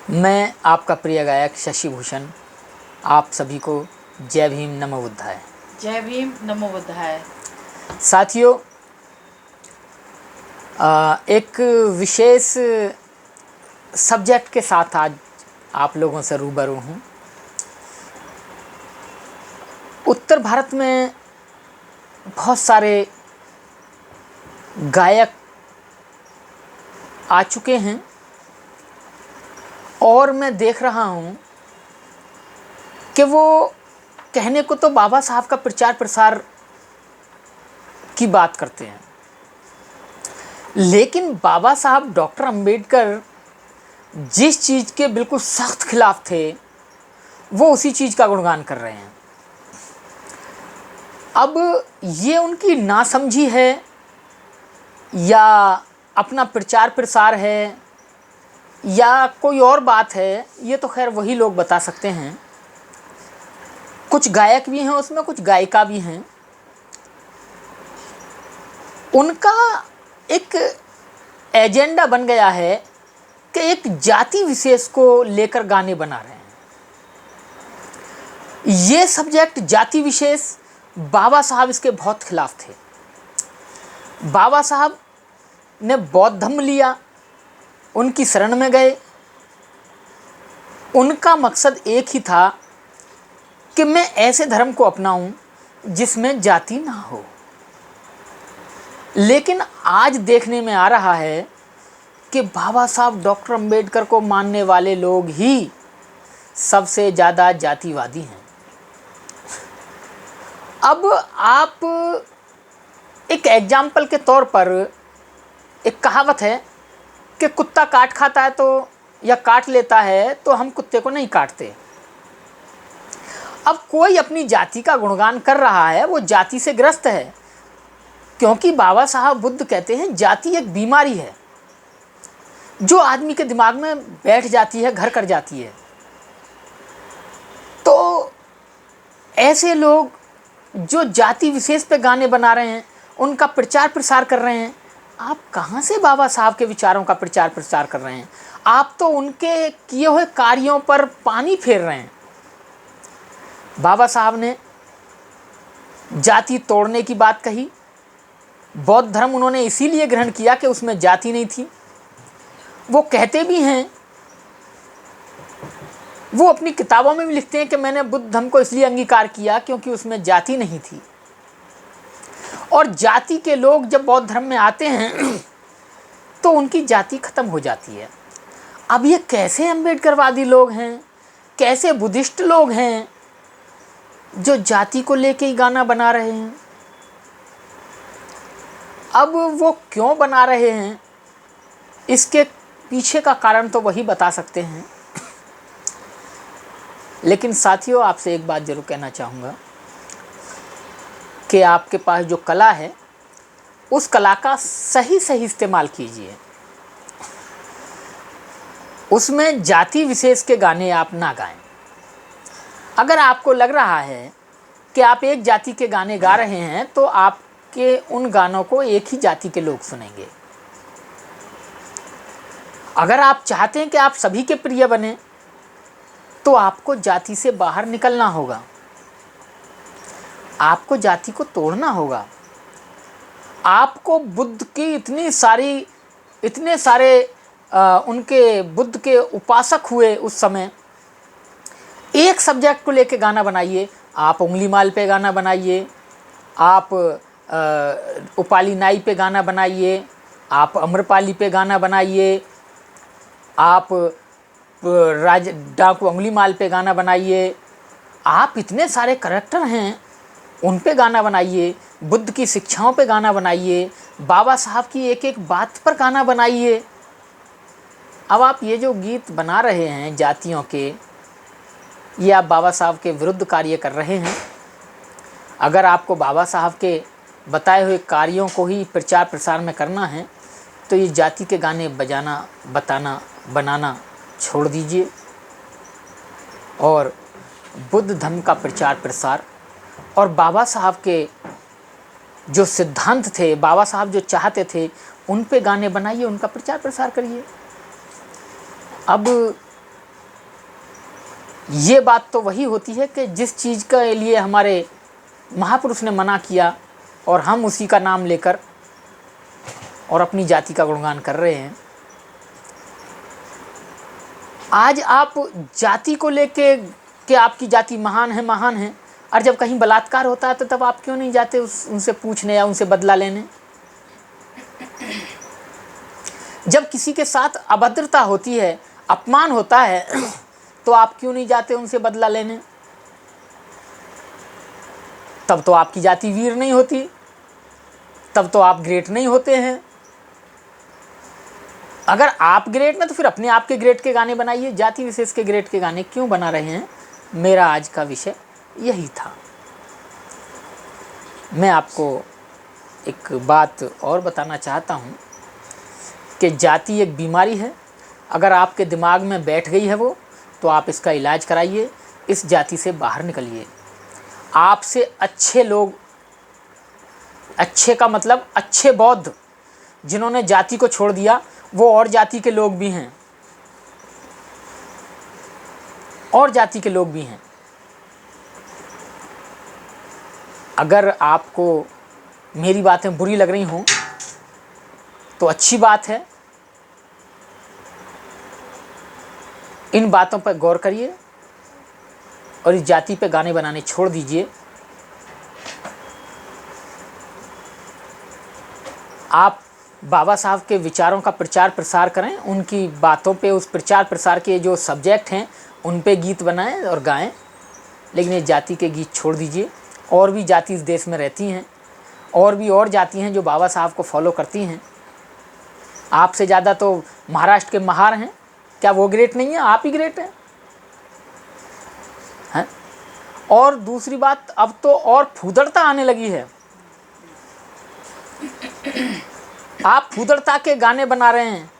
मैं आपका प्रिय गायक शशि भूषण आप सभी को जय भीम नमो बुद्धाय। जय भीम नमो बुद्धाय। साथियों, एक विशेष सब्जेक्ट के साथ आज आप लोगों से रूबरू हूँ। उत्तर भारत में बहुत सारे गायक आ चुके हैं और मैं देख रहा हूँ कि वो कहने को तो बाबा साहब का प्रचार प्रसार की बात करते हैं, लेकिन बाबा साहब डॉक्टर अंबेडकर जिस चीज़ के बिल्कुल सख्त खिलाफ थे वो उसी चीज़ का गुणगान कर रहे हैं। अब ये उनकी नासमझी है या अपना प्रचार प्रसार है या कोई और बात है, ये तो खैर वही लोग बता सकते हैं। कुछ गायक भी हैं उसमें, कुछ गायिका भी हैं। उनका एक एजेंडा बन गया है कि एक जाति विशेष को लेकर गाने बना रहे हैं। ये सब्जेक्ट जाति विशेष, बाबा साहब इसके बहुत खिलाफ थे। बाबा साहब ने बौद्ध धर्म लिया, उनकी शरण में गए। उनका मकसद एक ही था कि मैं ऐसे धर्म को अपनाऊं जिसमें जाति ना हो। लेकिन आज देखने में आ रहा है कि बाबा साहब डॉक्टर अंबेडकर को मानने वाले लोग ही सबसे ज़्यादा जातिवादी हैं। अब आप एक एग्जाम्पल के तौर पर, एक कहावत है कि कुत्ता काट खाता है तो या काट लेता है तो हम कुत्ते को नहीं काटते। अब कोई अपनी जाति का गुणगान कर रहा है, वो जाति से ग्रस्त है, क्योंकि बाबा साहब बुद्ध कहते हैं जाति एक बीमारी है जो आदमी के दिमाग में बैठ जाती है, घर कर जाती है। तो ऐसे लोग जो जाति विशेष पे गाने बना रहे हैं, उनका प्रचार प्रसार कर रहे हैं, आप कहाँ से बाबा साहब के विचारों का प्रचार प्रसार कर रहे हैं? आप तो उनके किए हुए कार्यों पर पानी फेर रहे हैं। बाबा साहब ने जाति तोड़ने की बात कही। बौद्ध धर्म उन्होंने इसीलिए ग्रहण किया कि उसमें जाति नहीं थी। वो कहते भी हैं, वो अपनी किताबों में भी लिखते हैं कि मैंने बुद्ध धर्म को इसलिए अंगीकार किया क्योंकि उसमें जाति नहीं थी। और जाति के लोग जब बौद्ध धर्म में आते हैं तो उनकी जाति खत्म हो जाती है। अब ये कैसे अम्बेडकरवादी लोग हैं, कैसे बुद्धिस्ट लोग हैं जो जाति को लेके ही गाना बना रहे हैं? अब वो क्यों बना रहे हैं, इसके पीछे का कारण तो वही बता सकते हैं। लेकिन साथियों, आपसे एक बात जरूर कहना चाहूँगा कि आपके पास जो कला है उस कला का सही इस्तेमाल कीजिए। उसमें जाति विशेष के गाने आप ना गाएं। अगर आपको लग रहा है कि आप एक जाति के गाने गा रहे हैं तो आपके उन गानों को एक ही जाति के लोग सुनेंगे। अगर आप चाहते हैं कि आप सभी के प्रिय बने तो आपको जाति से बाहर निकलना होगा, आपको जाति को तोड़ना होगा। आपको बुद्ध की इतने सारे उनके बुद्ध के उपासक हुए उस समय, एक सब्जेक्ट को लेके गाना बनाइए। आप उंगली माल पे गाना बनाइए, आप उपाली नाई पे गाना बनाइए, आप अम्रपाली पे गाना बनाइए, आप राज डाकू उंगली माल पे गाना बनाइए। आप इतने सारे करैक्टर हैं, उन पे गाना बनाइए, बुद्ध की शिक्षाओं पे गाना बनाइए, बाबा साहब की एक एक बात पर गाना बनाइए। अब आप ये जो गीत बना रहे हैं जातियों के, ये आप बाबा साहब के विरुद्ध कार्य कर रहे हैं। अगर आपको बाबा साहब के बताए हुए कार्यों को ही प्रचार प्रसार में करना है तो ये जाति के गाने बजाना, बताना, बनाना छोड़ दीजिए और बुद्ध धर्म का प्रचार प्रसार और बाबा साहब के जो सिद्धांत थे, बाबा साहब जो चाहते थे, उन पे गाने बनाइए, उनका प्रचार प्रसार करिए। अब ये बात तो वही होती है कि जिस चीज़ के लिए हमारे महापुरुष ने मना किया और हम उसी का नाम लेकर और अपनी जाति का गुणगान कर रहे हैं। आज आप जाति को लेके कि आपकी जाति महान है, और जब कहीं बलात्कार होता है तो तब आप क्यों नहीं जाते उनसे पूछने या उनसे बदला लेने? जब किसी के साथ अभद्रता होती है, अपमान होता है, तो आप क्यों नहीं जाते उनसे बदला लेने? तब तो आपकी जाति वीर नहीं होती, तब तो आप ग्रेट नहीं होते हैं। अगर आप ग्रेट ना तो फिर अपने आप के ग्रेट के गाने बनाइए, जाति विशेष के ग्रेट के गाने क्यों बना रहे हैं? मेरा आज का विषय यही था। मैं आपको एक बात और बताना चाहता हूँ कि जाति एक बीमारी है। अगर आपके दिमाग में बैठ गई है वो, तो आप इसका इलाज कराइए, इस जाति से बाहर निकलिए। आपसे अच्छे लोग, अच्छे का मतलब अच्छे बौद्ध जिन्होंने जाति को छोड़ दिया, वो और जाति के लोग भी हैं, और जाति के लोग भी हैं। अगर आपको मेरी बातें बुरी लग रही हों तो अच्छी बात है, इन बातों पर गौर करिए और इस जाति पे गाने बनाने छोड़ दीजिए। आप बाबा साहब के विचारों का प्रचार प्रसार करें, उनकी बातों पे, उस प्रचार प्रसार के जो सब्जेक्ट हैं उन पे गीत बनाएं और गाएं, लेकिन ये जाति के गीत छोड़ दीजिए। और भी जाति इस देश में रहती हैं, और जाति हैं जो बाबा साहब को फॉलो करती हैं। आपसे ज़्यादा तो महाराष्ट्र के महार हैं, क्या वो ग्रेट नहीं है? आप ही ग्रेट हैं। और दूसरी बात, अब तो और फूदड़ता आने लगी है। आप फूदड़ता के गाने बना रहे हैं।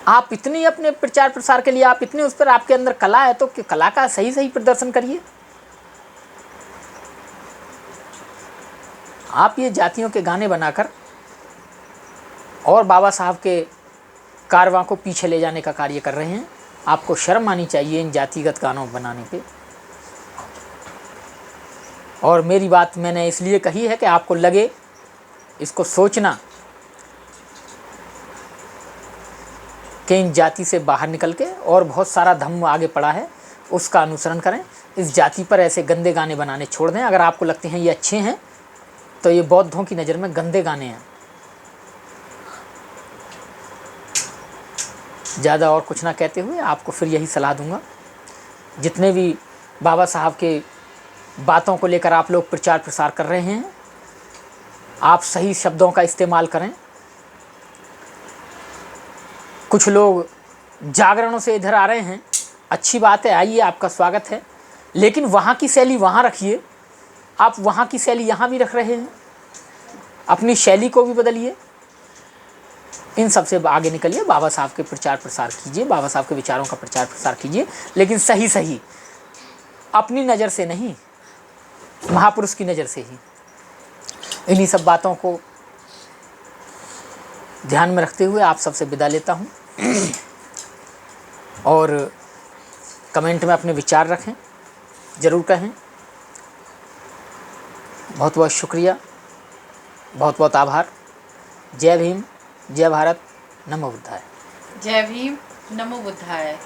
आप इतनी अपने प्रचार प्रसार के लिए, आप इतने उस पर, आपके अंदर कला है, तो कला का सही सही प्रदर्शन करिए। आप ये जातियों के गाने बनाकर और बाबा साहब के कारवां को पीछे ले जाने का कार्य कर रहे हैं। आपको शर्म आनी चाहिए इन जातिगत गानों बनाने पे। और मेरी बात मैंने इसलिए कही है कि आपको लगे, इसको सोचना कि इन जाति से बाहर निकल के और बहुत सारा धम्म आगे पड़ा है, उसका अनुसरण करें। इस जाति पर ऐसे गंदे गाने बनाने छोड़ दें। अगर आपको लगते हैं ये अच्छे हैं, तो ये बौद्धों की नज़र में गंदे गाने हैं। ज़्यादा और कुछ ना कहते हुए आपको फिर यही सलाह दूंगा, जितने भी बाबा साहब के बातों को लेकर आप लोग प्रचार प्रसार कर रहे हैं, आप सही शब्दों का इस्तेमाल करें। कुछ लोग जागरणों से इधर आ रहे हैं, अच्छी बात है, आइए, आपका स्वागत है, लेकिन वहाँ की शैली वहाँ रखिए। आप वहाँ की शैली यहाँ भी रख रहे हैं, अपनी शैली को भी बदलिए। इन सब से आगे निकलिए, बाबा साहब के प्रचार प्रसार कीजिए, बाबा साहब के विचारों का प्रचार प्रसार कीजिए, लेकिन सही सही, अपनी नज़र से नहीं, महापुरुष की नज़र से ही। इन्हीं सब बातों को ध्यान में रखते हुए आप सबसे विदा लेता हूँ। और कमेंट में अपने विचार रखें, ज़रूर कहें। बहुत बहुत शुक्रिया, बहुत बहुत आभार। जय भीम, जय भारत, नमो बुद्धाय। जय भीम, नमो बुद्धाय।